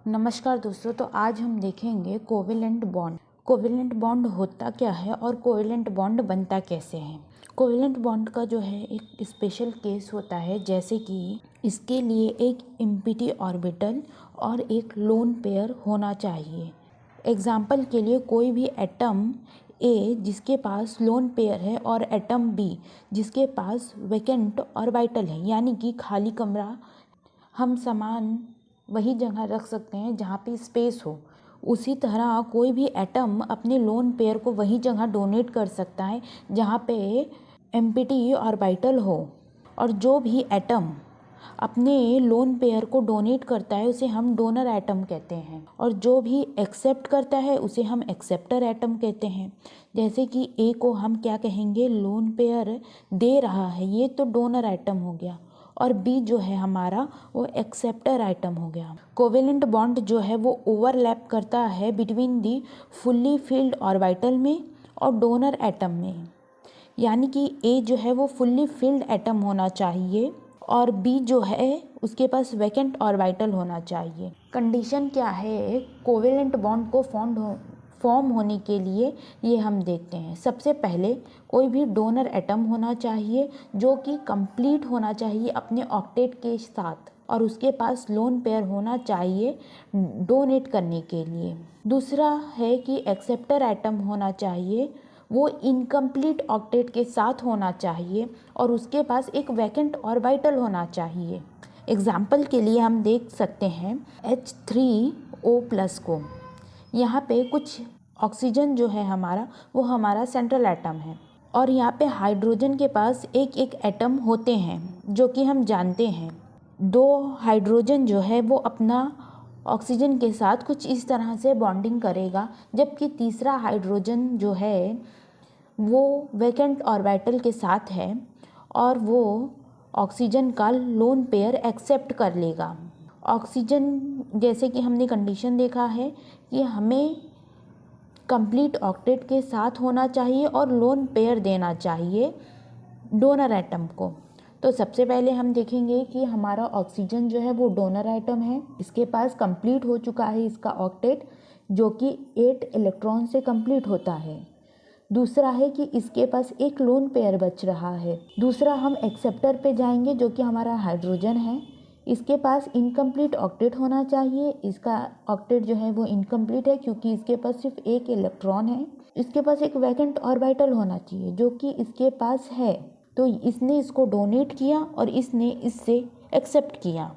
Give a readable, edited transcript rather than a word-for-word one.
नमस्कार दोस्तों, तो आज हम देखेंगे कोवेलेंट बॉन्ड। कोवेलेंट बॉन्ड होता क्या है और कोवेलेंट बॉन्ड बनता कैसे है। कोवेलेंट बॉन्ड का जो है एक स्पेशल केस होता है, जैसे कि इसके लिए एक एम्प्टी ऑर्बिटल और एक लोन पेयर होना चाहिए। एग्जाम्पल के लिए कोई भी एटम ए जिसके पास लोन पेयर है और एटम बी जिसके पास वैकेंट ऑर्बिटल है, यानी कि खाली कमरा, हम सामान वही जगह रख सकते हैं जहाँ पे स्पेस हो। उसी तरह कोई भी एटम अपने लोन पेयर को वही जगह डोनेट कर सकता है जहाँ पे एम्प्टी ऑर्बिटल हो। और जो भी एटम अपने लोन पेयर को डोनेट करता है उसे हम डोनर एटम कहते हैं, और जो भी एक्सेप्ट करता है उसे हम एक्सेप्टर एटम कहते हैं। जैसे कि ए को हम क्या कहेंगे, लोन पेयर दे रहा है, ये तो डोनर एटम हो गया, और बी जो है हमारा वो एक्सेप्टर आइटम हो गया। कोवेलेंट बॉन्ड जो है वो ओवरलैप करता है between the fully filled orbital में और डोनर एटम में, यानी कि ए जो है वो फुल्ली फिल्ड एटम होना चाहिए और बी जो है उसके पास वैकेंट ऑर्बिटल होना चाहिए। कंडीशन क्या है कोवेलेंट बॉन्ड को फॉर्म होने के लिए, ये हम देखते हैं। सबसे पहले कोई भी डोनर एटम होना चाहिए जो कि कंप्लीट होना चाहिए अपने ऑक्टेट के साथ, और उसके पास लोन पेयर होना चाहिए डोनेट करने के लिए। दूसरा है कि एक्सेप्टर एटम होना चाहिए, वो इनकम्प्लीट ऑक्टेट के साथ होना चाहिए और उसके पास एक वैकेंट ऑर्बिटल होना चाहिए। एग्जाम्पल के लिए हम देख सकते हैं H3O+ को। यहाँ पे कुछ ऑक्सीजन जो है हमारा वो हमारा सेंट्रल एटम है, और यहाँ पे हाइड्रोजन के पास एक एक एटम होते हैं जो कि हम जानते हैं। दो हाइड्रोजन जो है वो अपना ऑक्सीजन के साथ कुछ इस तरह से बॉन्डिंग करेगा, जबकि तीसरा हाइड्रोजन जो है वो वैकेंट ऑर्बिटल के साथ है और वो ऑक्सीजन का लोन पेयर एक्सेप्ट कर लेगा। ऑक्सीजन, जैसे कि हमने कंडीशन देखा है कि हमें कंप्लीट ऑक्टेट के साथ होना चाहिए और लोन पेयर देना चाहिए डोनर एटम को। तो सबसे पहले हम देखेंगे कि हमारा ऑक्सीजन जो है वो डोनर एटम है, इसके पास कंप्लीट हो चुका है इसका ऑक्टेट, जो कि 8 इलेक्ट्रॉन से कंप्लीट होता है। दूसरा है कि इसके पास एक लोन पेयर बच रहा है। दूसरा हम एक्सेप्टर पे जाएंगे जो कि हमारा हाइड्रोजन है, इसके पास इनकम्प्लीट ऑक्टेट होना चाहिए। इसका ऑक्टेट जो है वो इनकम्प्लीट है क्योंकि इसके पास सिर्फ एक इलेक्ट्रॉन है। इसके पास एक वैकेंट ऑर्बिटल होना चाहिए जो कि इसके पास है, तो इसने इसको डोनेट किया और इसने इससे एक्सेप्ट किया।